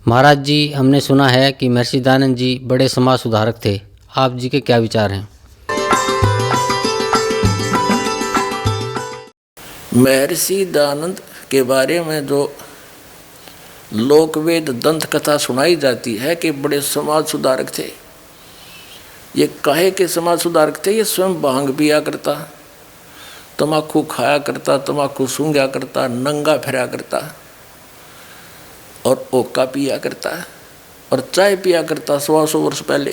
महाराज जी, हमने सुना है कि महर्षि दयानंद जी बड़े समाज सुधारक थे। आप जी के क्या विचार हैं? महर्षि दयानंद के बारे में जो लोकवेद दंत कथा सुनाई जाती है कि बड़े समाज सुधारक थे। ये काहे के समाज सुधारक थे? ये स्वयं भांग पिया करता, तम्बाकू खाया करता, तम्बाकू सूंघा करता, नंगा फिरा करता और ओका पिया करता और चाय पिया करता। 100 वर्ष पहले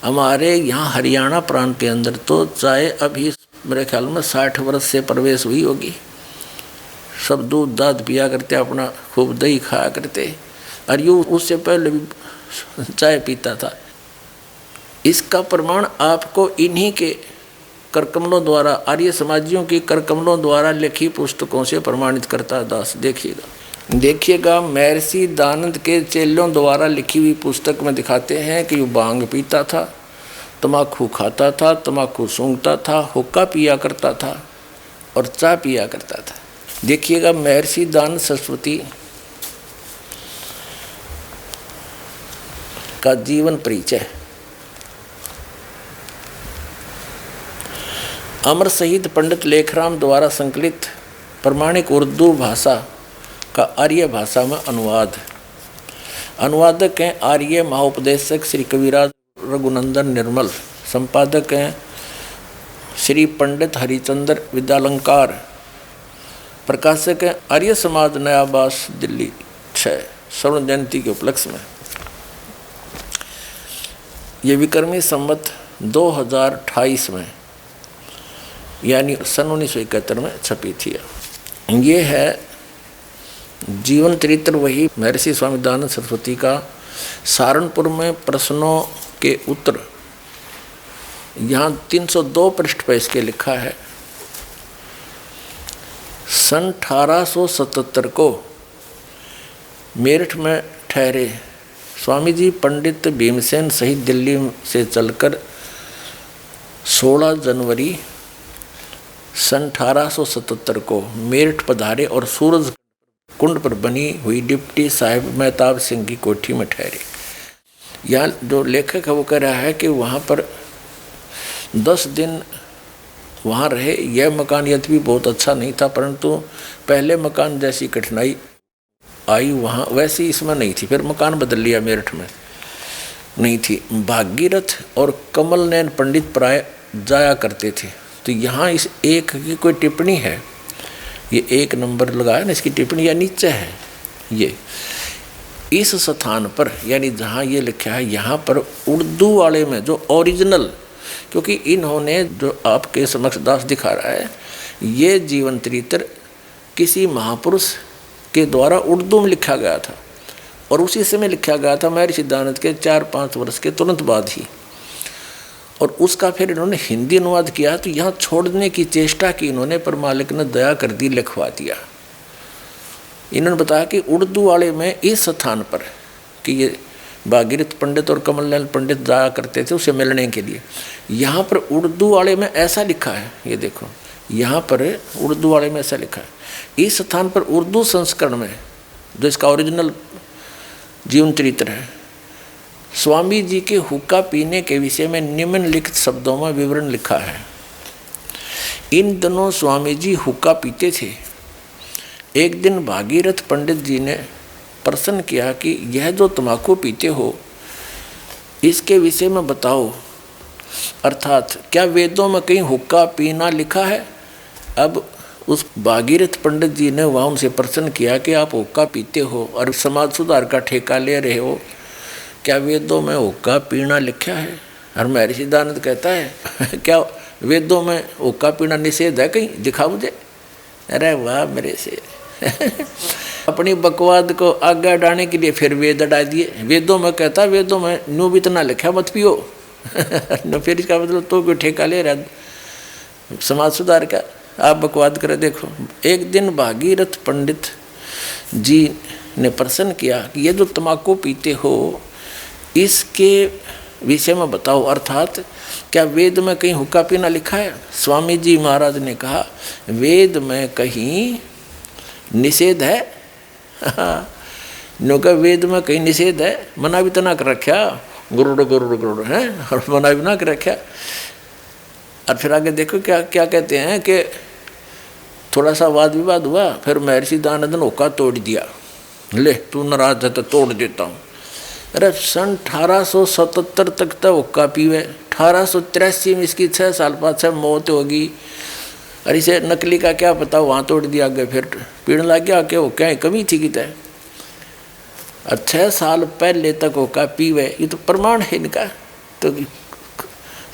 हमारे यहाँ हरियाणा प्रांत के अंदर तो चाय अभी मेरे ख्याल में 60 वर्ष से प्रवेश हुई होगी। सब दूध दाद पिया करते, अपना खूब दही खाया करते, और यूँ उससे पहले भी चाय पीता था। इसका प्रमाण आपको इन्हीं के करकमलों द्वारा, आर्य समाजियों की करकमलों द्वारा लिखी पुस्तकों से प्रमाणित करता है। दास देखिएगा महर्षि दयानंद के चेलों द्वारा लिखी हुई पुस्तक में दिखाते हैं कि वो भांग पीता था, तम्बाकू खाता था, तम्बाकू सूंघता था, हुक्का पिया करता था और चाय पिया करता था। देखिएगा महर्षि दयानंद सरस्वती का जीवन परिचय। अमर शहीद पंडित लेखराम द्वारा संकलित प्रमाणिक उर्दू भाषा का आर्य भाषा में अनुवादक हैं आर्य महाउपदेशक श्री कविराज रघुनंदन निर्मल। संपादक हैं श्री पंडित हरिचंद्र विद्यालंकार। प्रकाशक हैं आर्य समाज नयाबास दिल्ली 6 स्वर्ण जयंती के उपलक्ष्य में। ये विक्रमी संवत 2028 में यानी सन 1971 में छपी थी। ये है जीवन चरित्र वही महर्षि स्वामी दयानंद सरस्वती का। सहारनपुर में प्रश्नों के उत्तर यहाँ 302 पृष्ठ पर इसके लिखा है। सन 1877 को मेरठ में ठहरे स्वामी जी पंडित भीमसेन सहित दिल्ली से चलकर 16 जनवरी सन 1877 को मेरठ पधारे और सूरज कुंड पर बनी हुई डिप्टी साहिब मेहताब सिंह की कोठी में ठहरे। यहाँ जो लेखक है वो कह रहा है कि वहाँ पर 10 दिन वहाँ रहे। यह मकान यद्यपि बहुत अच्छा नहीं था, परंतु पहले मकान जैसी कठिनाई आई वहाँ वैसी इसमें नहीं थी। फिर मकान बदल लिया, मेरठ में नहीं थी। भागीरथ और कमल नैन पंडित प्राय जाया करते थे। तो यहाँ इस एक की कोई टिप्पणी है, ये 1 नंबर लगाया ना, इसकी टिप्पणी या नीचे है ये। इस स्थान पर यानी जहाँ ये लिखा है यहाँ पर उर्दू वाले में जो ओरिजिनल, क्योंकि इन्होंने जो आपके समक्ष दास दिखा रहा है ये जीवन चरित्र किसी महापुरुष के द्वारा उर्दू में लिखा गया था और उसी समय लिखा गया था महर्षि दयानंद के 4-5 वर्ष के तुरंत बाद ही। और उसका फिर इन्होंने हिंदी अनुवाद किया तो यहाँ छोड़ने की चेष्टा की इन्होंने, पर मालिक ने दया कर दी, लिखवा दिया। इन्होंने बताया कि उर्दू वाले में इस स्थान पर कि ये भागीरथ पंडित और कमल नैन पंडित जाया करते थे उसे मिलने के लिए। यहाँ पर उर्दू वाले में ऐसा लिखा है, ये देखो यहाँ पर उर्दू वाले में ऐसा लिखा है। इस स्थान पर उर्दू संस्करण में जो इसका ओरिजिनल जीवन चरित्र है, स्वामी जी के हुक्का पीने के विषय में निम्नलिखित शब्दों में विवरण लिखा है। इन दिनों स्वामी जी हुक्का पीते थे। एक दिन भागीरथ पंडित जी ने प्रश्न किया कि यह जो तम्बाकू पीते हो इसके विषय में बताओ, अर्थात क्या वेदों में कहीं हुक्का पीना लिखा है? अब उस भागीरथ पंडित जी ने वहाँ उनसे प्रश्न किया कि आप हुक्का पीते हो और समाज सुधार का ठेका ले रहे हो, क्या वेदों में हुक्का पीना लिखा है? और महर्षि दयानंद कहता है क्या वेदों में हुक्का पीना निषेध है? कहीं दिखा मुझे। अरे वाह मेरे से अपनी बकवाद को आगे डालने के लिए फिर वेद हटा दिए। वेदों में कहता, वेदों में न्यू भी इतना लिखा मत पियो न, फिर इसका मतलब तो कोई ठेका ले रहा समाज सुधार का। आप बकवाद करे। देखो, एक दिन भागीरथ पंडित जी ने प्रश्न किया कि ये जो तम्बाकू पीते हो इसके विषय में बताओ, अर्थात क्या वेद में कहीं हुक्का पीना लिखा है? स्वामी जी महाराज ने कहा वेद में कहीं निषेध है? नुका वेद में कहीं निषेध है, मना भी तो ना कर रखा, गुरुड़ गुरुड़ गुरुड़ है, और मना भी ना कर रखा। और फिर आगे देखो क्या क्या कहते हैं कि थोड़ा सा वाद विवाद हुआ, फिर महर्षि दानंद ने हुक्का तोड़ दिया, ले तू नाराज है तो तोड़ देता हूँ। अरे सन 1877 तक तो हुक्का पीवे, 1883 में इसकी 6 साल बाद मौत होगी। और इसे नकली का क्या पता, वहाँ तोड़ दिया आगे, फिर पीने लग गया कि वो क्या कमी थी कि तय। और 6 साल पहले तक हुक्का पीवे, ये तो प्रमाण है इनका। तो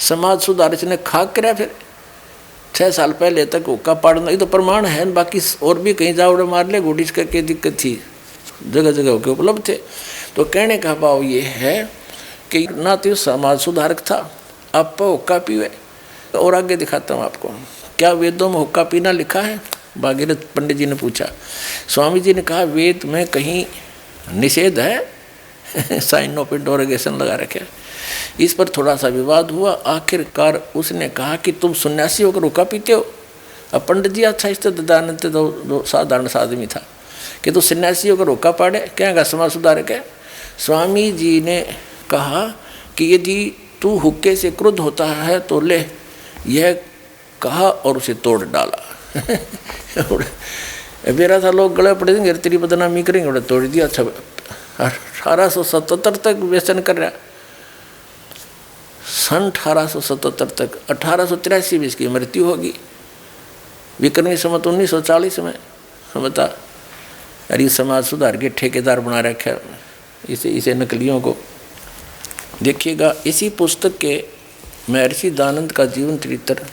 समाज सुधार ने खाक करा, फिर 6 साल पहले तक हुक्का पाड़ना, ये तो प्रमाण है। बाकी और भी कहीं जावड़े मार ले गुडिस करके दिक्कत थी, जगह जगह होके उपलब्ध थे। तो कहने का भाव ये है कि ना तो समाज सुधारक था, आप हुक्का पीवे। और आगे दिखाता हूँ आपको, क्या वेदों में हुक्का पीना लिखा है? भागीरथ पंडित जी ने पूछा। स्वामी जी ने कहा वेद में कहीं निषेध है? साइन ऑफ इंटरोगेशन लगा रखे। इस पर थोड़ा सा विवाद हुआ। आखिरकार उसने कहा कि तुम सन्यासी होकर हुक्का पीते हो। अब पंडित जी अच्छा इस दयानंद तो साधारण सा आदमी था कि तू सन्यासी होकर हुक्का पाड़े, क्या समाज सुधारक है? स्वामी जी ने कहा कि यदि तू हुक्के से क्रुद्ध होता है तो ले, यह कहा और उसे तोड़ डाला। मेरा था लोग गले पड़े देंगे, तेरी बदनामी करेंगे, उन्हें तोड़ दिया। 1877 तक व्यसन कर रहा, सन 1877 तक। 1883 में इसकी मृत्यु होगी, विक्रमी संवत 1940 में। बता, अरे समाज सुधार के ठेकेदार बना रखा इसे नकलियों को। देखिएगा इसी पुस्तक के महर्षि दानंद का जीवन चरित्र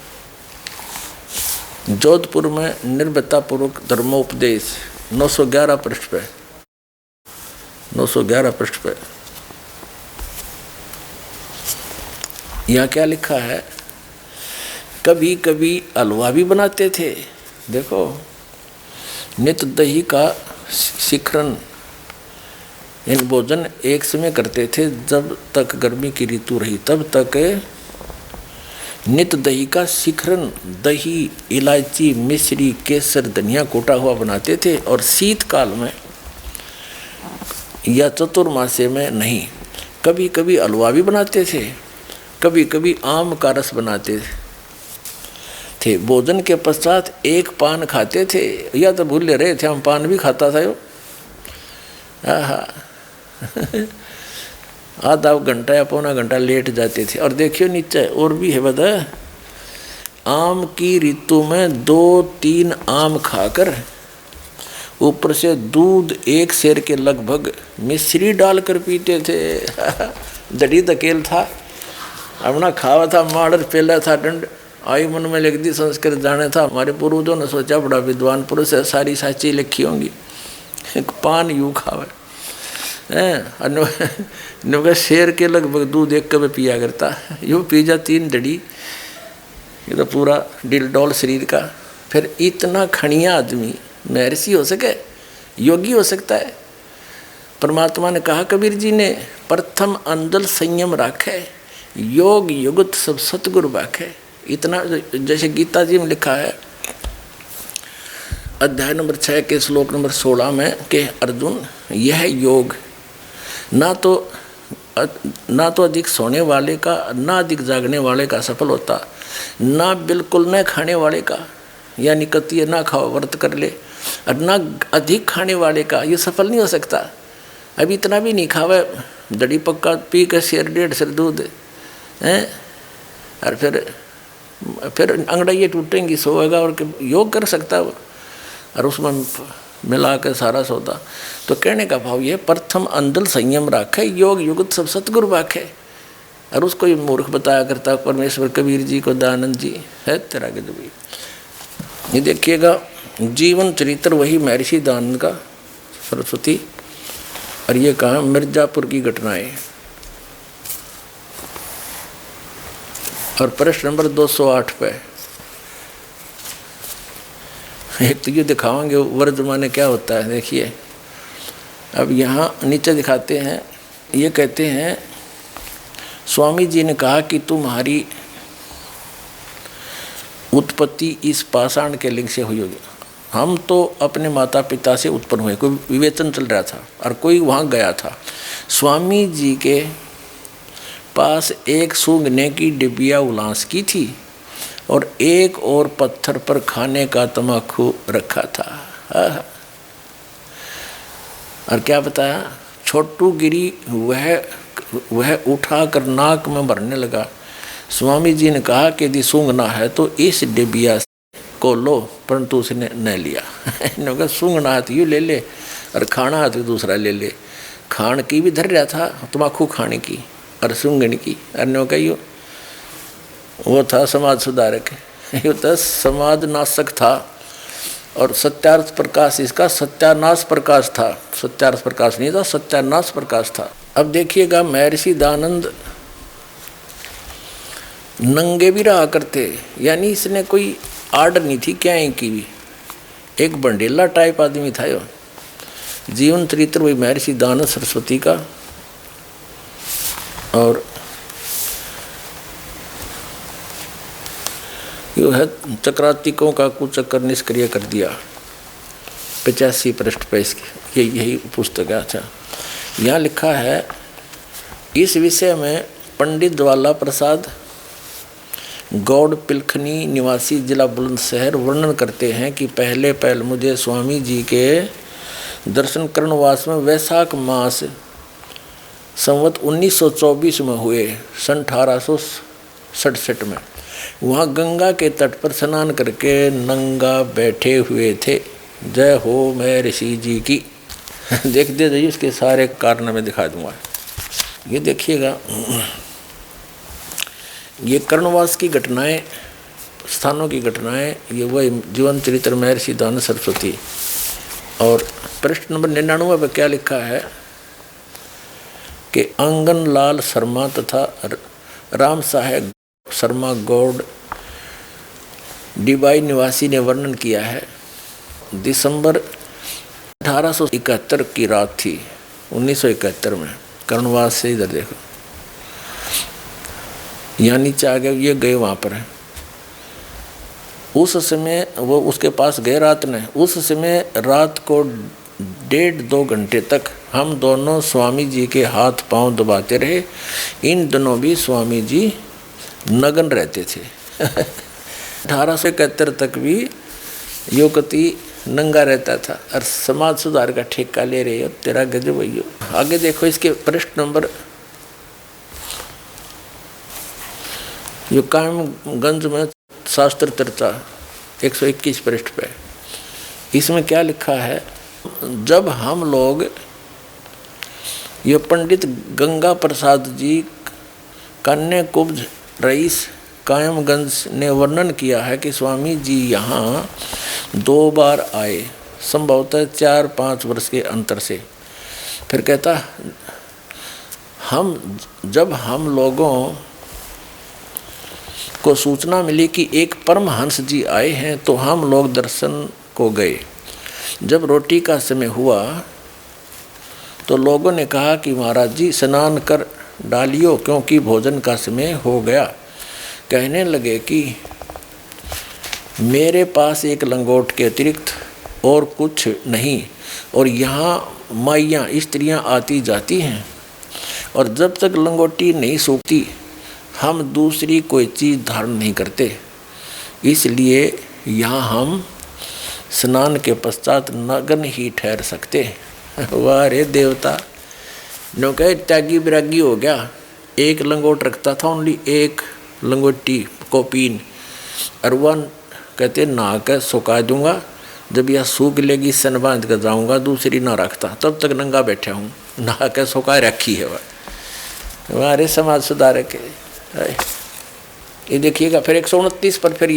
जोधपुर में निर्भयतापूर्वक धर्मोपदेश 911 पृष्ठ पे, 911 पृष्ठ पे यहाँ क्या लिखा है? कभी कभी हलवा भी बनाते थे। देखो, नित दही का शिखरण, इन भोजन एक समय करते थे जब तक गर्मी की ऋतु रही, तब तक नित दही का शिखरण, दही, इलायची, मिश्री, केसर, धनिया कोटा हुआ बनाते थे। और शीतकाल में या चतुर्मासे में नहीं। कभी कभी हलवा भी बनाते थे, कभी कभी आम का रस बनाते थे। भोजन के पश्चात एक पान खाते थे, या तो भूल रहे थे हम पान भी खाता था यो। आधा घंटा या पौना घंटा लेट जाते थे। और देखियो नीचे और भी है बता, आम की ऋतु में 2-3 आम खाकर ऊपर से दूध 1 सेर के लगभग मिश्री डालकर पीते थे। दड़ी धकेल था, अपना खावा था, माड़र पेला था, डंड आई मन में लिख दी, संस्कृत जाने था। हमारे पूर्वजों ने सोचा बड़ा विद्वान पुरुष है, सारी साची लिखी होंगी, पान यूँ खावे है। शेर के लगभग दूध 1 कप पिया करता, यूँ पी जा 3 डड़ी, ये तो पूरा डिल डोल शरीर का। फिर इतना खड़िया आदमी महर्षि हो सके, योगी हो सकता है? परमात्मा ने कहा कबीर जी ने, प्रथम अंदल संयम राखे, योग युगत सब सतगुरु बाखे। इतना, जैसे गीता जी में लिखा है अध्याय नंबर 6 के श्लोक नंबर 16 में कि अर्जुन, यह योग ना तो अधिक सोने वाले का, ना अधिक जागने वाले का सफल होता, ना बिल्कुल न खाने वाले का, यानी कतिये ना खाओ व्रत कर ले, और ना अधिक खाने वाले का, ये सफल नहीं हो सकता। अभी इतना भी नहीं खावे, दड़ी पक्का पी के 1.5 सेर दूध हैं, और फिर अंगड़ाइयाँ टूटेंगी, सोएगा और योग कर सकता है, और उसमें मिला के सारा सौदा। तो कहने का भाव ये, प्रथम अंदल संयम राखे, योग युगत सब सतगुरु बाखे। और उसको ये मूर्ख बताया करता परमेश्वर कबीर जी को, दयानंद जी है तेरा के दबी। ये देखिएगा जीवन चरित्र वही महर्षि दयानंद का, सरस्वती। और ये कहा मिर्जापुर की घटनाएं। और प्रश्न नंबर 208 पे एक तो ये दिखावांगे वर्तमान में क्या होता है। देखिए अब यहाँ नीचे दिखाते हैं, ये कहते हैं स्वामी जी ने कहा कि तुम्हारी उत्पत्ति इस पाषाण के लिंग से हुई होगी। हम तो अपने माता पिता से उत्पन्न हुए, कोई विवेचन चल रहा था और कोई वहाँ गया था। स्वामी जी के पास एक सूंघने की डिबिया उलांस की थी और एक और पत्थर पर खाने का तम्बाकू रखा था। और क्या बताया, छोटू गिरी वह उठाकर नाक में भरने लगा। स्वामी जी ने कहा कि यदि सूंघना है तो इस डिबिया को लो, परंतु उसने न लिया। इन्होंने कहा सूंघना है तो यूँ ले ले और खाना है तो दूसरा ले ले। खान की भी धर रहा था, तम्बाकू खाने की और सूंघने की। अन्यों का यूँ वो था समाज सुधारक, ये तो समाज नाशक था। और सत्यार्थ प्रकाश इसका सत्यानाश प्रकाश था, सत्यार्थ प्रकाश नहीं था, सत्यानाश प्रकाश था। अब देखिएगा महर्षि दानंद नंगे भी रहा करते, यानी इसने कोई आर्डर नहीं थी क्या की भी, एक बंडेला टाइप आदमी था यो। जीवन चरित्र वही महर्षि दानंद सरस्वती का। और यो है चक्रातिकों का कुचक्कर निष्क्रिय कर दिया, 85 पृष्ठ पे इसकी यही पुस्तक है। अच्छा, यहाँ लिखा है इस विषय में पंडित ज्वाला प्रसाद गौड़ पिलखनी निवासी जिला बुलंदशहर वर्णन करते हैं कि पहले मुझे स्वामी जी के दर्शन कर्णवास में वैशाख मास संवत 1924 में हुए, सन 1867 में। वहाँ गंगा के तट पर स्नान करके नंगा बैठे हुए थे। जय हो महर्षि जी की। देखते जाइए, इसके सारे कारण मैं दिखा दूंगा। ये देखिएगा, ये कर्णवास की घटनाएं, स्थानों की घटनाएं, ये वही जीवन चरित्र महर्षि दानंद सरस्वती। और पृष्ठ नंबर 99 पर क्या लिखा है कि अंगन लाल शर्मा तथा राम साहेब शर्मा गौड़ डिबाई निवासी ने वर्णन किया है। दिसंबर 1871 की रात थी, 1971 में। कर्णवास से इधर देखो, यहाँ नीचे आ गए, ये गए वहाँ पर है। उस समय वो उसके पास गए रात में। उस समय रात को 1.5-2 घंटे तक हम दोनों स्वामी जी के हाथ पांव दबाते रहे। इन दिनों भी स्वामी जी नग्न रहते थे। 1871 तक भी योगति नंगा रहता था और समाज सुधार का ठेका ले रहे हो, तेरा गजब भैया। आगे देखो, इसके पृष्ठ नंबर यो कायमगंज में शास्त्र चर्चा 121 पृष्ठ पे, इसमें क्या लिखा है, जब हम लोग ये पंडित गंगा प्रसाद जी कन्या कुब्ज रईस कायमगंज ने वर्णन किया है कि स्वामी जी यहाँ 2 बार आए, संभवतः 4-5 वर्ष के अंतर से। फिर कहता, जब हम लोगों को सूचना मिली कि एक परमहंस जी आए हैं तो हम लोग दर्शन को गए। जब रोटी का समय हुआ तो लोगों ने कहा कि महाराज जी स्नान कर डालियो क्योंकि भोजन का समय हो गया। कहने लगे कि मेरे पास एक लंगोट के अतिरिक्त और कुछ नहीं, और यहाँ माइयाँ स्त्रियाँ आती जाती हैं, और जब तक लंगोटी नहीं सूखती हम दूसरी कोई चीज़ धारण नहीं करते, इसलिए यहाँ हम स्नान के पश्चात नग्न ही ठहर सकते। वाह रे देवता, नो कहे त्यागी विरागी हो गया। एक लंगोट रखता था, ओनली एक लंगोटी को पीन, और वह कहते नहा कर सुखा दूंगा, जब यह सूख लेगी सन बांध कर जाऊँगा, दूसरी ना रखता, तब तक नंगा बैठा हूँ, नहा कर सुखा रखी है वह। हमारे समाज सुधारक है। ये देखिएगा, फिर 129 पर फिर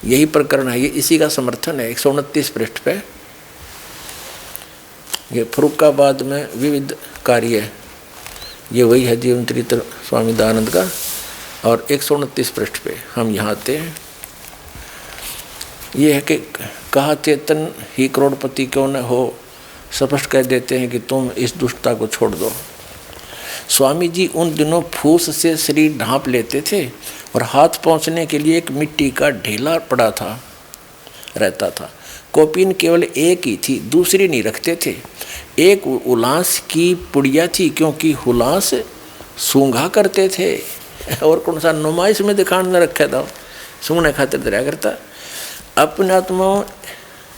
यही प्रकरण है, ये इसी का समर्थन है। 129 पृष्ठ पे ये फरुखाबाद में विविध कार्य, ये वही है जीवन चरित्र स्वामी दयानंद का। और 129 पृष्ठ पे हम यहाँ आते हैं। ये है कि कहा चेतन ही करोड़पति क्यों न हो, स्पष्ट कह देते हैं कि तुम इस दुष्टता को छोड़ दो। स्वामी जी उन दिनों फूस से शरीर ढांप लेते थे और हाथ पहुँचने के लिए एक मिट्टी का ढेला पड़ा था, रहता था। कौपीन केवल एक ही थी, दूसरी नहीं रखते थे। एक उलास की पुड़िया थी, क्योंकि हुलास सूंघा करते थे और कौन सा नुमाइश में दिखाने न रखा था, सूंघने खातिर दरिया करता। अपने आत्मा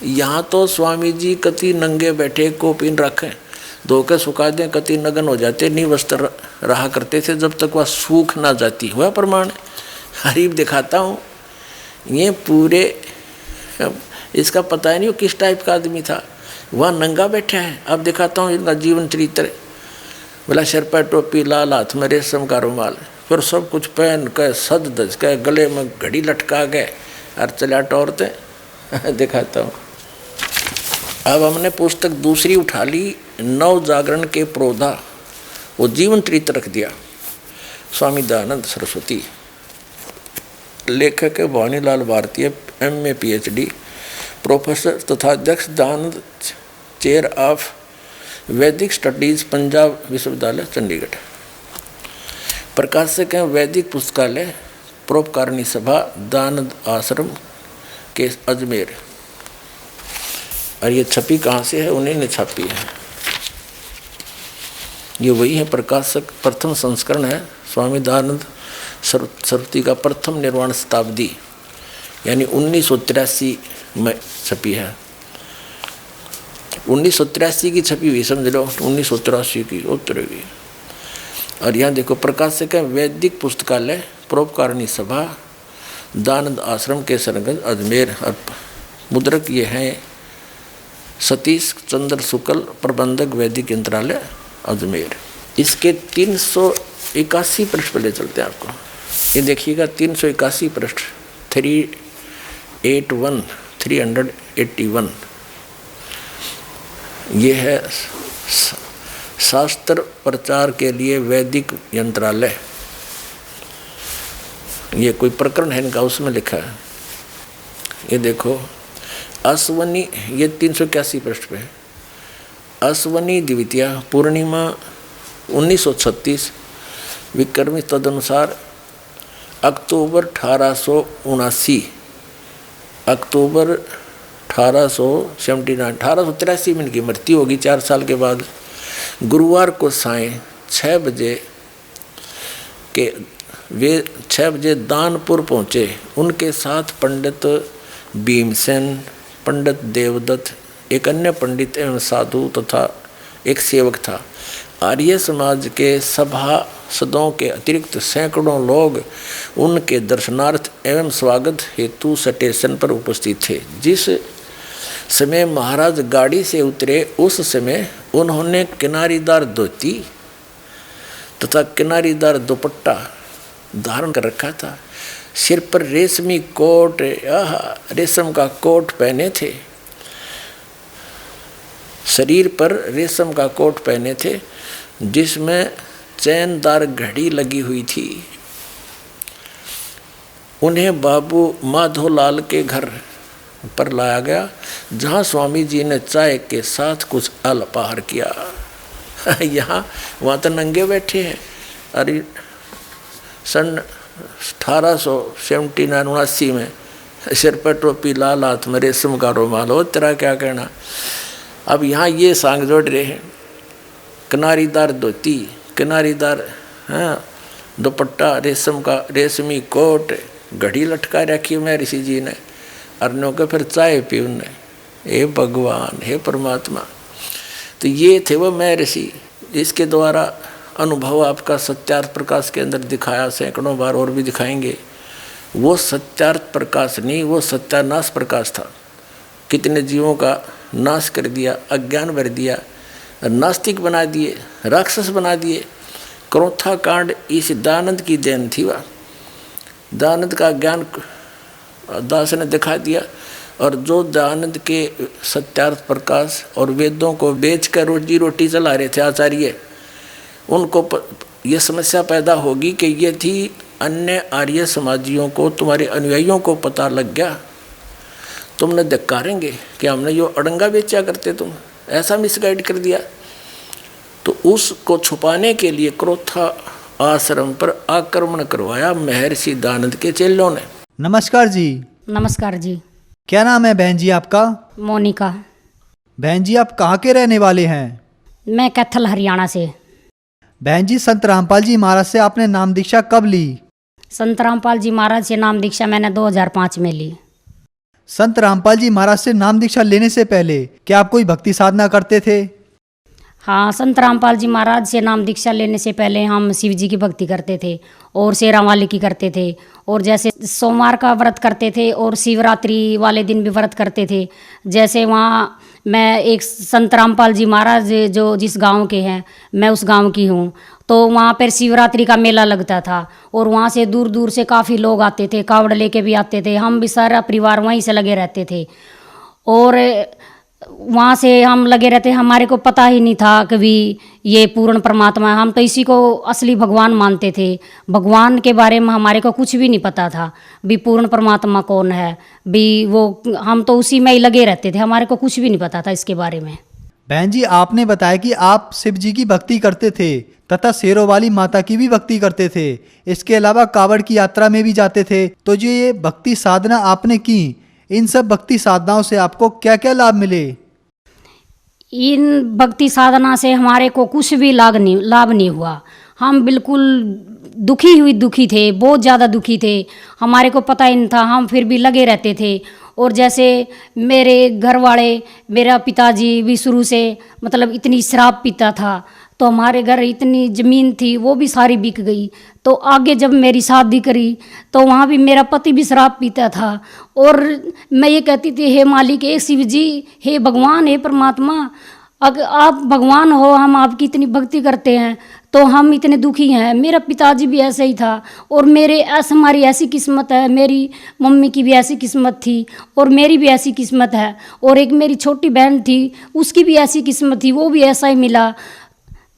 यहाँ तो स्वामी जी कति नंगे बैठे कौपीन रखें, धो के सुखा दें, कति नगन हो जाते, नहीं वस्त्र रहा करते थे जब तक वह सूख ना जाती। हुआ प्रमाण, हरीब दिखाता हूँ। ये पूरे, इसका पता ही नहीं वो किस टाइप का आदमी था, वह नंगा बैठा है। अब दिखाता हूँ इनका जीवन चरित्र। बोला सिर पर टोपी, लाल हाथ में रेशम का रुमाल, फिर सब कुछ पहन के सज धज के गले में घड़ी लटका गए और चला टोरते। दिखाता हूँ। अब हमने पुस्तक दूसरी उठा ली, नव जागरण के प्रोधा, वो जीवन चरित्र रख दिया। स्वामी दयानंद सरस्वती, लेखक है भवानीलाल भारतीय, MA PhD, प्रोफेसर तथा अध्यक्ष दयानंद चेयर ऑफ वैदिक स्टडीज, पंजाब विश्वविद्यालय चंडीगढ़। प्रकाशक हैं वैदिक पुस्तकालय, परोपकारिणी सभा, दयानंद आश्रम के अजमेर। और ये छपी कहाँ से है? उन्हीं ने छापी है। ये वही है प्रकाशक, प्रथम संस्करण है स्वामी दयानंद सरस्वती का, प्रथम निर्वाण शताब्दी, यानी 1983 में छपी है। 1983 की छपी हुई, समझ लो 1983 की उतरेगी। और यहाँ देखो प्रकाशक है वैदिक पुस्तकालय, परोपकारिणी सभा, दयानंद आश्रम के सरगंज अजमेर। और मुद्रक ये हैं सतीश चंद्र शुक्ल, प्रबंधक वैदिक यंत्रालय अजमेर। इसके 381 पृष्ठ पर ले चलते हैं आपको। ये देखिएगा 381 पृष्ठ, 381 ये है शास्त्र प्रचार के लिए वैदिक यंत्रालय। ये कोई प्रकरण है इनका, उसमें लिखा है। ये देखो अश्वनी, ये 381 पृष्ठ पे, अश्वनी द्वितीया पूर्णिमा 1936 विक्रमी तदनुसार अक्टूबर 1879, अक्टूबर 1883 में इनकी मृत्यु होगी 4 साल के बाद। गुरुवार को सायं 6 बजे के वे 6 बजे दानपुर पहुँचे। उनके साथ पंडित भीमसेन, पंडित देवदत्त, एक अन्य पंडित एवं साधु तथा एक सेवक था। आर्य समाज के सभासदों के अतिरिक्त सैकड़ों लोग उनके दर्शनार्थ एवं स्वागत हेतु स्टेशन पर उपस्थित थे। जिस समय महाराज गाड़ी से उतरे उस समय उन्होंने किनारीदार धोती तथा किनारीदार दुपट्टा धारण कर रखा था। सिर पर रेशमी कोट, रेशम का कोट पहने थे, शरीर पर रेशम का कोट पहने थे जिसमें चैनदार घड़ी लगी हुई थी। उन्हें बाबू माधोलाल के घर पर लाया गया, जहाँ स्वामी जी ने चाय के साथ कुछ अल्पाहार किया। यहाँ वहाँ तो नंगे बैठे हैं। अरे सन 1879 में सिर पर टोपी, लाल हाथ में रेशम का रुमाल, हो तेरा क्या कहना। अब यहाँ ये सांग जोड़ रहे हैं, किनारीदार धोती, किनारीदार दुपट्टा, रेशम का रेशमी कोट, घड़ी लटका रखी मैं ऋषि जी ने, अर्नों के फिर चाय पी उनने। हे भगवान, हे परमात्मा। तो ये थे वो मैं ऋषि। इसके द्वारा अनुभव आपका सत्यार्थ प्रकाश के अंदर दिखाया, सैकड़ों बार और भी दिखाएंगे। वो सत्यार्थ प्रकाश नहीं, वो सत्यानाश प्रकाश था। कितने जीवों का नाश कर दिया, अज्ञान भर दिया, नास्तिक बना दिए, राक्षस बना दिए। क्रोथा कांड इस दयानंद की देन थी। वह दयानंद का ज्ञान दास ने दिखा दिया। और जो दयानंद के सत्यार्थ प्रकाश और वेदों को बेचकर रोजी रोटी चला रहे थे आचार्य, उनको ये समस्या पैदा होगी कि ये थी अन्य आर्य समाजियों को, तुम्हारे अनुयायियों को पता लग गया, तुमने धिक्कारेंगे कि हमने जो अड़ंगा बेचा करते, तुम ऐसा मिसगाइड कर दिया। तो उसको छुपाने के लिए क्रोथा आश्रम पर आक्रमण करवाया महर्षि दयानंद के चेलों ने। नमस्कार जी। नमस्कार जी। क्या नाम है बहन जी आपका? मोनिका। बहन जी आप कहाँ के रहने वाले हैं? मैं कैथल हरियाणा से। बहन जी संत रामपाल जी महाराज से आपने नाम दीक्षा कब ली? संत रामपाल जी महाराज से नाम दीक्षा मैंने 2005 में ली। संत रामपाल जी महाराज से नाम दीक्षा लेने से पहले क्या आप कोई भक्ति साधना करते थे? हाँ, संत रामपाल जी महाराज से नाम दीक्षा लेने से पहले हम शिव जी की भक्ति करते थे और शेरा वाली की करते थे, और जैसे सोमवार का व्रत करते थे और शिवरात्रि वाले दिन भी व्रत करते थे। जैसे वहाँ मैं एक संत रामपाल जी महाराज जो जिस गांव के हैं, मैं उस गांव की हूँ, तो वहाँ पर शिवरात्रि का मेला लगता था और वहाँ से दूर दूर से काफ़ी लोग आते थे, कावड़ लेके भी आते थे। हम भी सारा परिवार वहीं से लगे रहते थे और वहाँ से हम लगे रहते। हमारे को पता ही नहीं था कि भी ये पूर्ण परमात्मा है। हम तो इसी को असली भगवान मानते थे। भगवान के बारे में हमारे को कुछ भी नहीं पता था भी पूर्ण परमात्मा कौन है भी। वो हम तो उसी में ही लगे रहते थे, हमारे को कुछ भी नहीं पता था इसके बारे में। बहन जी आपने बताया कि आप शिव जी की भक्ति करते थे तथा शेरों वाली माता की भी भक्ति करते थे, इसके अलावा कावड़ की यात्रा में भी जाते थे। तो जो ये भक्ति साधना आपने की, इन सब भक्ति साधनाओं से आपको क्या क्या लाभ मिले? इन भक्ति साधना से हमारे को कुछ भी लाभ नहीं हुआ। हम बिल्कुल दुखी थे, बहुत ज़्यादा दुखी थे। हमारे को पता ही नहीं था, हम फिर भी लगे रहते थे। और जैसे मेरे घर वाले, मेरा पिताजी भी शुरू से मतलब इतनी शराब पीता था, तो हमारे घर इतनी ज़मीन थी वो भी सारी बिक गई। तो आगे जब मेरी शादी करी तो वहाँ भी मेरा पति भी शराब पीता था। और मैं ये कहती थी, हे मालिक, हे शिव जी, हे भगवान, हे परमात्मा, अगर आप भगवान हो, हम आपकी इतनी भक्ति करते हैं तो हम इतने दुखी हैं। मेरा पिताजी भी ऐसे ही था और हमारी ऐसी किस्मत है, मेरी मम्मी की भी ऐसी किस्मत थी और मेरी भी ऐसी किस्मत है। और एक मेरी छोटी बहन थी, उसकी भी ऐसी किस्मत थी, वो भी ऐसा ही मिला।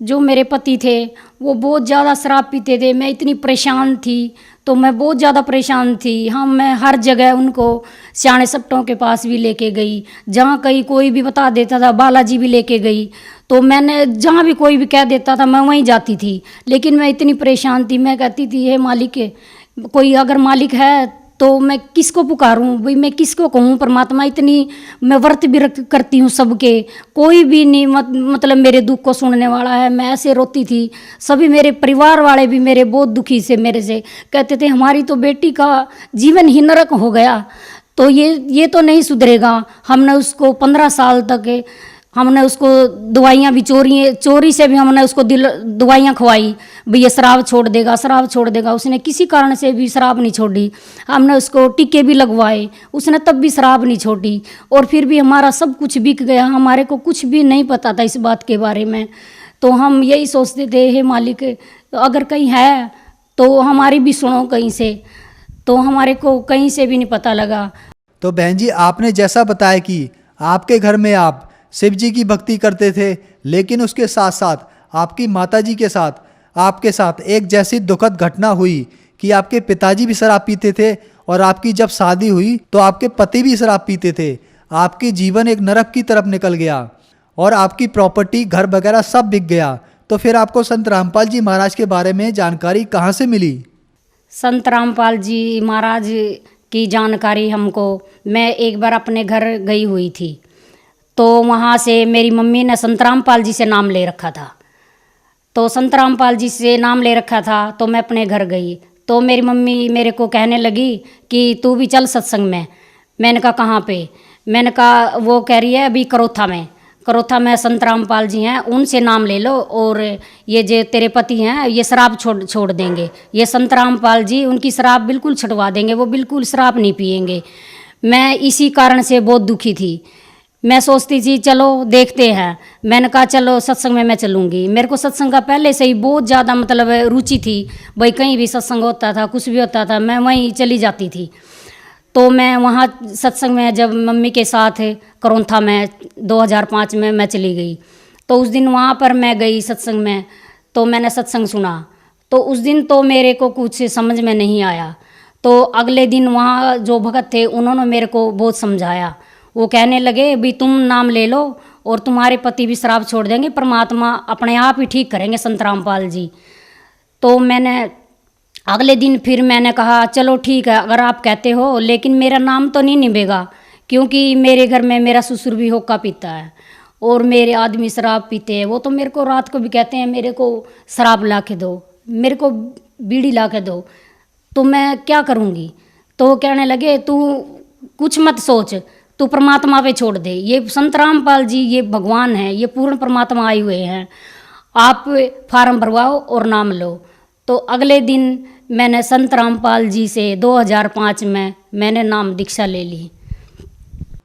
जो मेरे पति थे वो बहुत ज़्यादा शराब पीते थे। मैं इतनी परेशान थी, तो मैं बहुत ज़्यादा परेशान थी। मैं हर जगह उनको सियाने सट्टों के पास भी लेके गई, जहाँ कहीं कोई भी बता देता था, बालाजी भी लेके गई। तो मैंने जहाँ भी कोई भी कह देता था मैं वहीं जाती थी। लेकिन मैं इतनी परेशान थी, मैं कहती थी, हे मालिक, कोई अगर मालिक है तो मैं किसको पुकारूं भाई, मैं किसको कहूँ परमात्मा। इतनी मैं व्रत भी करती हूँ सबके, कोई भी नहीं मतलब मेरे दुख को सुनने वाला है। मैं ऐसे रोती थी। सभी मेरे परिवार वाले भी मेरे बहुत दुखी से मेरे से कहते थे, हमारी तो बेटी का जीवन ही नरक हो गया, तो ये तो नहीं सुधरेगा। हमने उसको 15 साल तक हमने उसको दवाइयाँ भी चोरी से भी हमने उसको दवाइयाँ खवाई भाई ये शराब छोड़ देगा, शराब छोड़ देगा। उसने किसी कारण से भी शराब नहीं छोड़ी। हमने उसको टीके भी लगवाए, उसने तब भी शराब नहीं छोड़ी। और फिर भी हमारा सब कुछ बिक गया, हमारे को कुछ भी नहीं पता था इस बात के बारे में। तो हम यही सोचते थे, हे मालिक, अगर कहीं है तो हमारी भी सुनो कहीं से। तो हमारे को कहीं से भी नहीं पता लगा। तो बहन जी आपने जैसा बताया कि आपके घर में आप शिव जी की भक्ति करते थे, लेकिन उसके साथ साथ आपकी माताजी के साथ आपके साथ एक जैसी दुखद घटना हुई कि आपके पिताजी भी शराब पीते थे और आपकी जब शादी हुई तो आपके पति भी शराब पीते थे। आपकी जीवन एक नरक की तरफ निकल गया और आपकी प्रॉपर्टी, घर वगैरह सब बिक गया। तो फिर आपको संत रामपाल जी महाराज के बारे में जानकारी कहाँ से मिली? संत रामपाल जी महाराज की जानकारी हमको, मैं एक बार अपने घर गई हुई थी, तो वहाँ से मेरी मम्मी ने संत रामपाल जी से नाम ले रखा था। तो संत रामपाल जी से नाम ले रखा था तो मैं अपने घर गई, तो मेरी मम्मी मेरे को कहने लगी कि तू भी चल सत्संग में। मैंने कहा कहाँ पे? मैंने कहा वो कह रही है अभी करोथा में संत रामपाल जी हैं, उनसे नाम ले लो और ये जो तेरे पति हैं ये शराब छोड़ देंगे। ये संत रामपाल जी उनकी शराब बिल्कुल छुड़वा देंगे, वो बिल्कुल शराब नहीं पिएंगे। मैं इसी कारण से बहुत दुखी थी। मैं सोचती थी चलो देखते हैं। मैंने कहा चलो सत्संग में मैं चलूँगी। मेरे को सत्संग का पहले से ही बहुत ज़्यादा मतलब रुचि थी भाई, कहीं भी सत्संग होता था, कुछ भी होता था, मैं वहीं चली जाती थी। तो मैं वहाँ सत्संग में जब मम्मी के साथ करोंथा में 2005 में मैं चली गई, तो उस दिन वहाँ पर मैं गई सत्संग में, तो मैंने सत्संग सुना। तो उस दिन तो मेरे को कुछ समझ में नहीं आया। तो अगले दिन वहाँ जो भगत थे उन्होंने मेरे को बहुत समझाया। वो कहने लगे भी तुम नाम ले लो और तुम्हारे पति भी शराब छोड़ देंगे, परमात्मा अपने आप ही ठीक करेंगे संत रामपाल जी। तो मैंने अगले दिन फिर मैंने कहा चलो ठीक है अगर आप कहते हो, लेकिन मेरा नाम तो नहीं निभेगा क्योंकि मेरे घर में मेरा ससुर भी हुक्का पीता है और मेरे आदमी शराब पीते हैं। वो तो मेरे को रात को भी कहते हैं मेरे को शराब ला के दो, मेरे को बीड़ी ला के दो, तो मैं क्या करूँगी। तो वो कहने लगे तू कुछ मत सोच, तू परमात्मा पे छोड़ दे, ये संत रामपाल जी ये भगवान हैं, ये पूर्ण परमात्मा आए हुए हैं, आप फार्म भरवाओ और नाम लो। तो अगले दिन मैंने संत रामपाल जी से 2005 में मैंने नाम दीक्षा ले ली।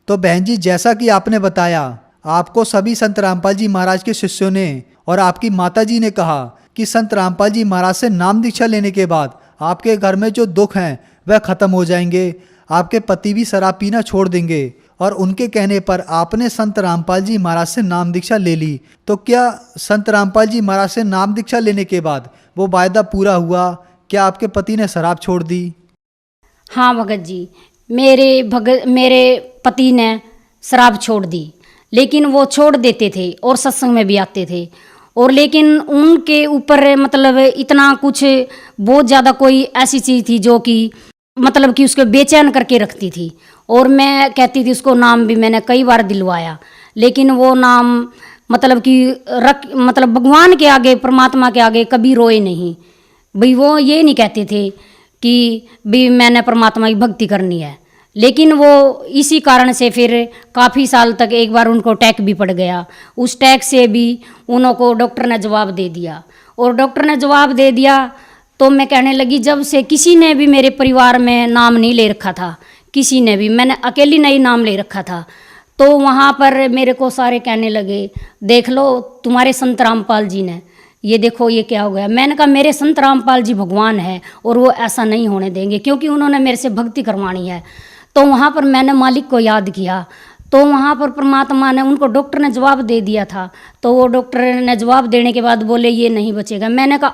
तो बहन जी, जैसा कि आपने बताया, आपको सभी संत रामपाल जी महाराज के शिष्यों ने और आपकी माता जी ने कहा कि संत रामपाल जी महाराज से नाम दीक्षा लेने के बाद आपके घर में जो दुख हैं वह खत्म हो जाएंगे, आपके पति भी शराब पीना छोड़ देंगे। और उनके कहने पर आपने संत रामपाल जी महाराज से नाम दीक्षा ले ली। तो क्या संत रामपाल जी महाराज से नाम दीक्षा लेने के बाद वो वायदा पूरा हुआ? क्या आपके पति ने शराब छोड़ दी? हाँ भगत जी, मेरे पति ने शराब छोड़ दी, लेकिन वो छोड़ देते थे और सत्संग में भी आते थे। और लेकिन उनके ऊपर मतलब इतना कुछ बहुत ज़्यादा कोई ऐसी चीज़ थी जो कि मतलब कि उसको बेचैन करके रखती थी। और मैं कहती थी उसको नाम भी मैंने कई बार दिलवाया, लेकिन वो नाम मतलब कि मतलब भगवान के आगे, परमात्मा के आगे कभी रोए नहीं। भाई वो ये नहीं कहते थे कि भी मैंने परमात्मा की भक्ति करनी है। लेकिन वो इसी कारण से फिर काफ़ी साल तक एक बार उनको अटैक भी पड़ गया। उस अटैक से भी उनको डॉक्टर ने जवाब दे दिया। और डॉक्टर ने जवाब दे दिया तो मैं कहने लगी, जब से किसी ने भी मेरे परिवार में नाम नहीं ले रखा था, किसी ने भी, मैंने अकेली नहीं नाम ले रखा था। तो वहाँ पर मेरे को सारे कहने लगे, देख लो तुम्हारे संत रामपाल जी ने, ये देखो ये क्या हो गया। मैंने कहा मेरे संत रामपाल जी भगवान है और वो ऐसा नहीं होने देंगे, क्योंकि उन्होंने मेरे से भक्ति करवानी है। तो वहाँ पर मैंने मालिक को याद किया, तो वहाँ पर परमात्मा ने, उनको डॉक्टर ने जवाब दे दिया था। तो वो डॉक्टर ने जवाब देने के बाद बोले ये नहीं बचेगा। मैंने कहा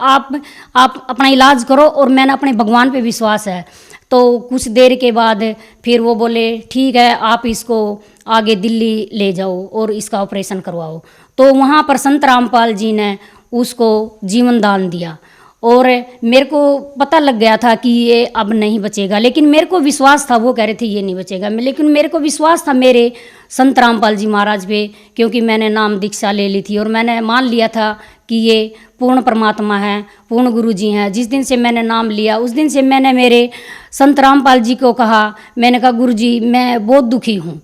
आप अपना इलाज करो और मैंने अपने भगवान पे विश्वास है। तो कुछ देर के बाद फिर वो बोले ठीक है, आप इसको आगे दिल्ली ले जाओ और इसका ऑपरेशन करवाओ। तो वहाँ पर संत रामपाल जी ने उसको जीवन दान दिया। और मेरे को पता लग गया था कि ये अब नहीं बचेगा, लेकिन मेरे को विश्वास था, वो कह रहे थे ये नहीं बचेगा, लेकिन मेरे को विश्वास था मेरे संत रामपाल जी महाराज पे, क्योंकि मैंने नाम दीक्षा ले ली थी और मैंने मान लिया था कि ये पूर्ण परमात्मा है, पूर्ण गुरु जी हैं। जिस दिन से मैंने नाम लिया उस दिन से मैंने मेरे संत रामपाल जी को कहा, मैंने कहा गुरु जी मैं बहुत दुखी हूँ।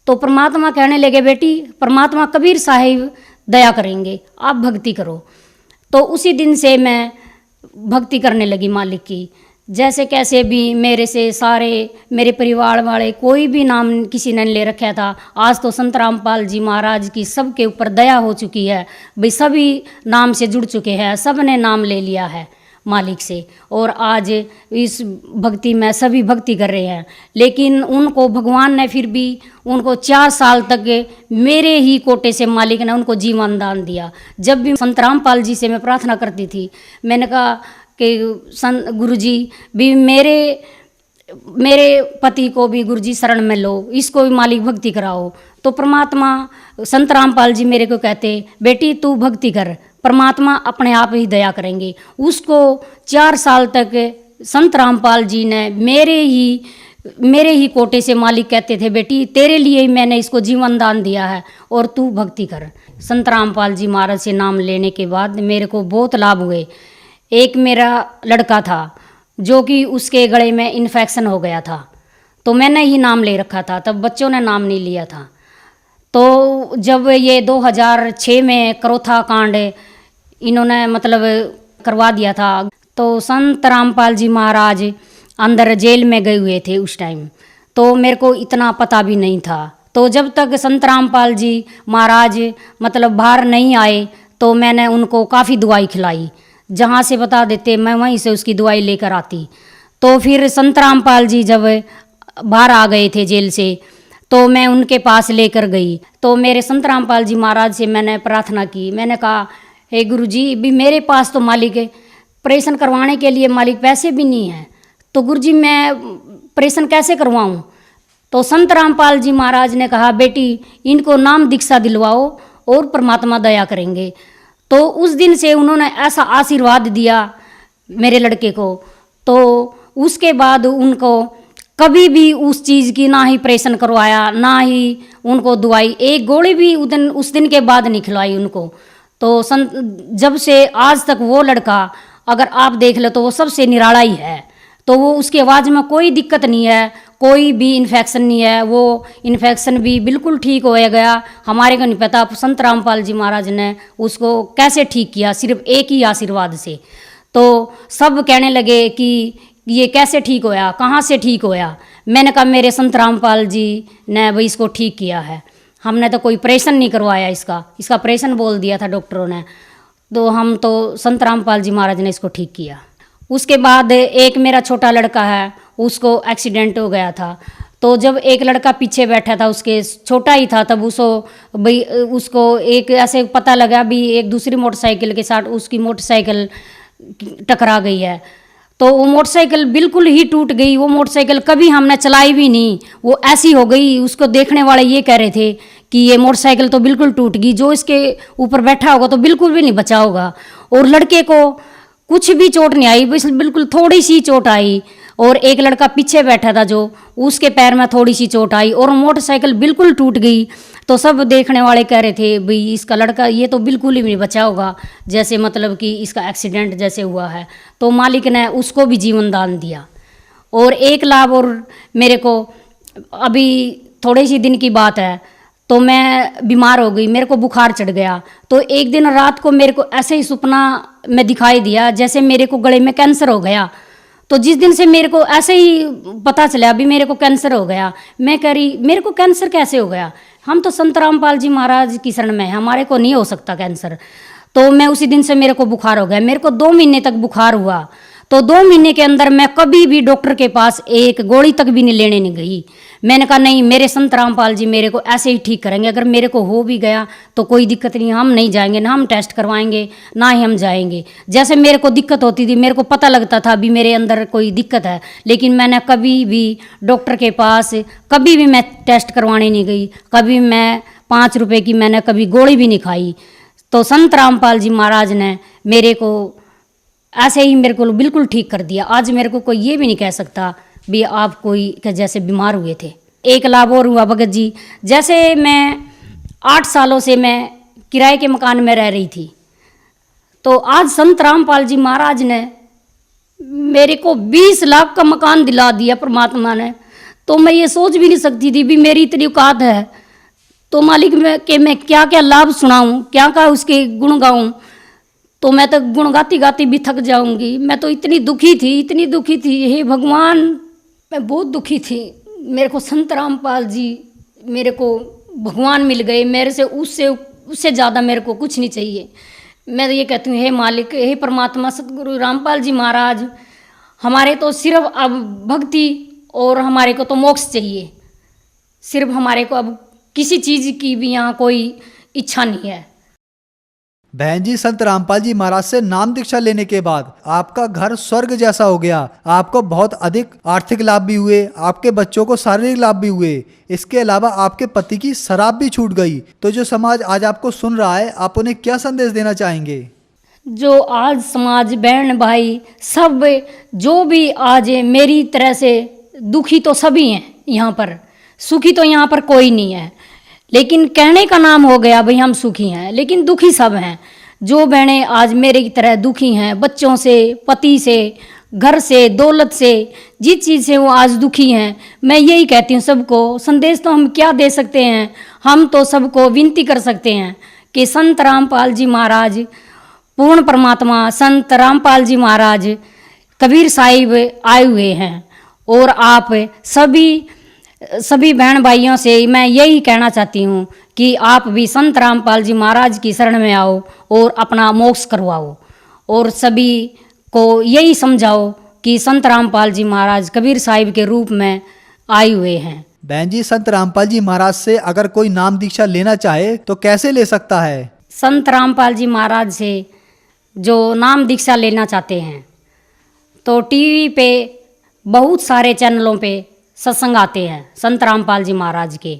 तो परमात्मा कहने लगे, बेटी परमात्मा कबीर साहिब दया करेंगे, आप भक्ति करो। तो उसी दिन से मैं भक्ति करने लगी मालिक की। जैसे कैसे भी मेरे से सारे मेरे परिवार वाले कोई भी नाम किसी ने ले रखा था, आज तो संत रामपाल जी महाराज की सबके ऊपर दया हो चुकी है। भाई सभी नाम से जुड़ चुके हैं, सब ने नाम ले लिया है मालिक से और आज इस भक्ति में सभी भक्ति कर रहे हैं। लेकिन उनको भगवान ने फिर भी उनको 4 साल तक मेरे ही कोटे से मालिक ने उनको जीवन दान दिया। जब भी संत रामपाल जी से मैं प्रार्थना करती थी, मैंने कहा कि संत गुरु जी भी मेरे पति को भी गुरु जी शरण में लो, इसको भी मालिक भक्ति कराओ। तो परमात्मा संत रामपाल जी मेरे को कहते, बेटी तू भक्ति कर, परमात्मा अपने आप ही दया करेंगे। उसको 4 साल तक संत रामपाल जी ने मेरे ही कोटे से मालिक कहते थे, बेटी तेरे लिए ही मैंने इसको जीवन दान दिया है और तू भक्ति कर। संत रामपाल जी महाराज से नाम लेने के बाद मेरे को बहुत लाभ हुए। एक मेरा लड़का था जो कि उसके गले में इन्फेक्शन हो गया था, तो मैंने ही नाम ले रखा था, तब बच्चों ने नाम नहीं लिया था। तो जब ये 2006 में करोथा कांड इन्होंने मतलब करवा दिया था, तो संत रामपाल जी महाराज अंदर जेल में गए हुए थे उस टाइम, तो मेरे को इतना पता भी नहीं था। तो जब तक संत रामपाल जी महाराज मतलब बाहर नहीं आए तो मैंने उनको काफ़ी दवाई खिलाई, जहाँ से बता देते मैं वहीं से उसकी दवाई लेकर आती। तो फिर संत रामपाल जी जब बाहर आ गए थे जेल से तो मैं उनके पास लेकर गई। तो मेरे संत रामपाल जी महाराज से मैंने प्रार्थना की, मैंने कहा हे गुरु जी भी मेरे पास तो मालिक ऑपरेशन करवाने के लिए मालिक पैसे भी नहीं हैं, तो गुरु जी मैं ऑपरेशन कैसे करवाऊँ। तो संत रामपाल जी महाराज ने कहा, बेटी इनको नाम दीक्षा दिलवाओ और परमात्मा दया करेंगे। तो उस दिन से उन्होंने ऐसा आशीर्वाद दिया मेरे लड़के को। तो उसके बाद उनको कभी भी उस चीज़ की ना ही ऑपरेशन करवाया, ना ही उनको दवाई, एक गोली भी उस दिन के बाद नहीं खिलवाई उनको। तो जब से आज तक वो लड़का अगर आप देख लो तो वो सबसे निराला ही है। तो वो उसकी आवाज़ में कोई दिक्कत नहीं है, कोई भी इन्फेक्शन नहीं है, वो इन्फेक्शन भी बिल्कुल ठीक हो गया। हमारे को नहीं पता संत रामपाल जी महाराज ने उसको कैसे ठीक किया, सिर्फ एक ही आशीर्वाद से। तो सब कहने लगे कि ये कैसे ठीक होया, कहाँ से ठीक होया। मैंने कहा मेरे संत रामपाल जी ने भाई इसको ठीक किया है, हमने तो कोई ऑपरेशन नहीं करवाया, इसका ऑपरेशन बोल दिया था डॉक्टरों ने, तो हम तो संत रामपाल जी महाराज ने इसको ठीक किया। उसके बाद एक मेरा छोटा लड़का है, उसको एक्सीडेंट हो गया था। तो जब एक लड़का पीछे बैठा था, उसके छोटा ही था, तब उसको एक ऐसे पता लगा भी एक दूसरी मोटरसाइकिल के साथ उसकी मोटरसाइकिल टकरा गई है। तो वो मोटरसाइकिल बिल्कुल ही टूट गई। वो मोटरसाइकिल कभी हमने चलाई भी नहीं, वो ऐसी हो गई। उसको देखने वाले ये कह रहे थे कि ये मोटरसाइकिल तो बिल्कुल टूट गई, जो इसके ऊपर बैठा होगा तो बिल्कुल भी नहीं बचा होगा। और लड़के को कुछ भी चोट नहीं आई, बस बिल्कुल थोड़ी सी चोट आई। और एक लड़का पीछे बैठा था जो, उसके पैर में थोड़ी सी चोट आई और मोटरसाइकिल बिल्कुल टूट गई। तो सब देखने वाले कह रहे थे भाई इसका लड़का ये तो बिल्कुल ही नहीं बचा होगा, जैसे मतलब कि इसका एक्सीडेंट जैसे हुआ है। तो मालिक ने उसको भी जीवन दान दिया। और एक लाभ और मेरे को, अभी थोड़े ही दिन की बात है, तो मैं बीमार हो गई, मेरे को बुखार चढ़ गया। तो एक दिन रात को मेरे को ऐसे ही सपना में दिखाई दिया जैसे मेरे को गले में कैंसर हो गया। तो जिस दिन से मेरे को ऐसे ही पता चला अभी मेरे को कैंसर हो गया, मैं कह रही मेरे को कैंसर कैसे हो गया, हम तो संत रामपाल जी महाराज की शरण में हैं, हमारे को नहीं हो सकता कैंसर। तो मैं उसी दिन से मेरे को बुखार हो गया। मेरे को 2 महीने तक बुखार हुआ। तो 2 महीने के अंदर मैं कभी भी डॉक्टर के पास एक गोली तक भी नहीं लेने नहीं गई। मैंने कहा नहीं, मेरे संत रामपाल जी मेरे को ऐसे ही ठीक करेंगे, अगर मेरे को हो भी गया तो कोई दिक्कत नहीं, हम नहीं जाएंगे, ना हम टेस्ट करवाएंगे ना ही हम जाएंगे। जैसे मेरे को दिक्कत होती थी, मेरे को पता लगता था अभी मेरे अंदर कोई दिक्कत है, लेकिन मैंने कभी भी डॉक्टर के पास कभी भी मैं टेस्ट करवाने नहीं गई, कभी मैं 5 रुपए की मैंने कभी गोली भी नहीं खाई। तो संत रामपाल जी महाराज ने मेरे को ऐसे ही मेरे को बिल्कुल ठीक कर दिया। आज मेरे को कोई ये भी नहीं कह सकता भी आप कोई के जैसे बीमार हुए थे। एक लाभ और हुआ भगत जी, जैसे मैं 8 सालों से मैं किराए के मकान में रह रही थी, तो आज संत रामपाल जी महाराज ने मेरे को 20 लाख का मकान दिला दिया परमात्मा ने। तो मैं ये सोच भी नहीं सकती थी भी मेरी इतनी औकात है। तो मालिक मैं क्या क्या लाभ सुनाऊं, क्या क्या उसके गुण गाऊं, तो मैं तो गुण गाती गाती भी थक जाऊंगी। मैं तो इतनी दुखी थी, हे भगवान, मैं बहुत दुखी थी। मेरे को संत रामपाल जी मेरे को भगवान मिल गए, मेरे से उससे ज़्यादा मेरे को कुछ नहीं चाहिए। मैं तो ये कहती हूँ हे मालिक, हे परमात्मा सतगुरु रामपाल जी महाराज, हमारे तो सिर्फ अब भक्ति और हमारे को तो मोक्ष चाहिए, सिर्फ हमारे को अब किसी चीज़ की भी यहाँ कोई इच्छा नहीं है। बहन जी, संत रामपाल जी महाराज से नाम दीक्षा लेने के बाद आपका घर स्वर्ग जैसा हो गया। आपको बहुत अधिक आर्थिक लाभ भी हुए, आपके बच्चों को शारीरिक लाभ भी हुए, इसके अलावा आपके पति की शराब भी छूट गई। तो जो समाज आज आपको सुन रहा है, आप उन्हें क्या संदेश देना चाहेंगे? जो आज समाज बहन भाई सब जो भी आज मेरी तरह से दुखी तो सभी हैं यहाँ पर, सुखी तो यहाँ पर कोई नहीं है। लेकिन कहने का नाम हो गया भाई हम सुखी हैं, लेकिन दुखी सब हैं। जो बहनें आज मेरे की तरह दुखी हैं, बच्चों से, पति से, घर से, दौलत से, जिस चीज़ से वो आज दुखी हैं, मैं यही कहती हूँ सबको। संदेश तो हम क्या दे सकते हैं, हम तो सबको विनती कर सकते हैं कि संत रामपाल जी महाराज, पूर्ण परमात्मा संत रामपाल जी महाराज कबीर साहिब आए हुए हैं। और आप सभी बहन भाइयों से मैं यही कहना चाहती हूँ कि आप भी संत रामपाल जी महाराज की शरण में आओ और अपना मोक्ष करवाओ, और सभी को यही समझाओ कि संत रामपाल जी महाराज कबीर साहिब के रूप में आए हुए हैं। बहन जी, संत रामपाल जी महाराज से अगर कोई नाम दीक्षा लेना चाहे तो कैसे ले सकता है? संत रामपाल जी महाराज से जो नाम दीक्षा लेना चाहते हैं तो टीवी पे बहुत सारे चैनलों पे सत्संग आते हैं संत रामपाल जी महाराज के।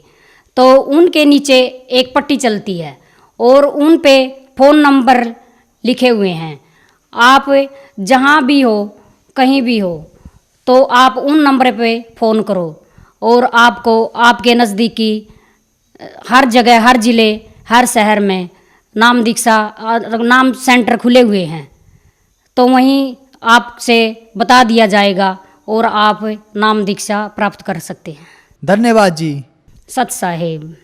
तो उनके नीचे एक पट्टी चलती है और उन पे फ़ोन नंबर लिखे हुए हैं। आप जहाँ भी हो, कहीं भी हो, तो आप उन नंबर पे फ़ोन करो और आपको आपके नज़दीकी हर जगह, हर ज़िले, हर शहर में नाम दीक्षा नाम सेंटर खुले हुए हैं, तो वहीं आपसे बता दिया जाएगा और आप नाम दीक्षा प्राप्त कर सकते हैं। धन्यवाद जी। सत साहेब।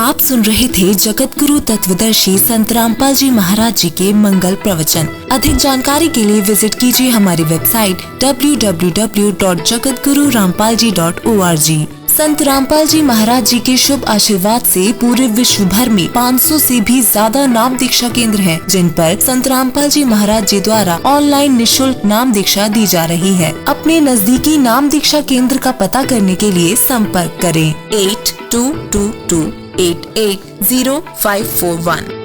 आप सुन रहे थे जगत गुरु तत्वदर्शी संत रामपाल जी महाराज जी के मंगल प्रवचन। अधिक जानकारी के लिए विजिट कीजिए हमारी वेबसाइट www.jagatgururampalji.org। संत रामपाल जी महाराज जी के शुभ आशीर्वाद से पूरे विश्व भर में 500 से भी ज्यादा नाम दीक्षा केंद्र हैं, जिन पर संत रामपाल जी महाराज जी द्वारा ऑनलाइन निशुल्क नाम दीक्षा दी जा रही है। अपने नजदीकी नाम दीक्षा केंद्र का पता करने के लिए संपर्क करें 8222880541।